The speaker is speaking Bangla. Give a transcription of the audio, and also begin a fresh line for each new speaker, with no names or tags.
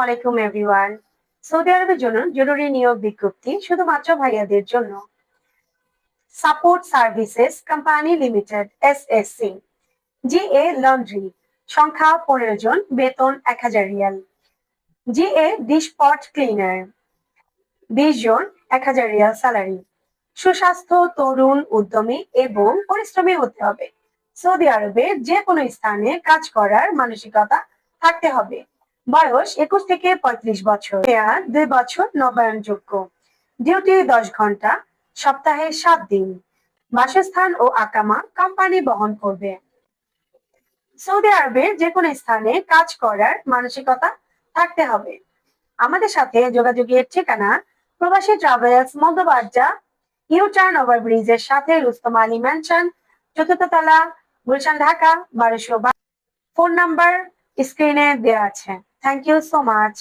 আলাইকুম এভরিওয়ান। সৌদি আরবের জন্য জরুরি নিয়োগ বিজ্ঞপ্তি শুধুমাত্র ভাইয়াদের জন্য। Support services company limited SSC. GA laundry, সংখ্যা 15 জন, বেতন 1000 রিয়াল। জিএ ডিশপট ক্লিনার, 20 জন, 1000 রিয়াল স্যালারি। সুস্বাস্থ্য, তরুণ, উদ্যমী এবং পরিশ্রমী হতে হবে। সৌদি আরবের যে কোনো স্থানে কাজ করার মানসিকতা থাকতে হবে। বয়স 21 থেকে 35 বছর। মেয়াদ 2 বছর, নবায়নযোগ্য। ডিউটি 10 ঘন্টা, সপ্তাহে 7 দিন। বাসস্থান ও আকামা কোম্পানি বহন করবে। সৌদি আরবের যে কোনো স্থানে কাজ করার মানসিকতা থাকতে হবে। আমাদের সাথে যোগাযোগের ঠিকানা: প্রবাসী ট্রাভেলস, মধ্যবাড্ডা, ইউ টার্ন ওভারব্রিজের সাথে রুস্তম আলী ম্যানশন, 4th তলা, গুলশান, ঢাকা 1222। ফোন নাম্বার স্ক্রিনে দেওয়া আছে। Thank you so much.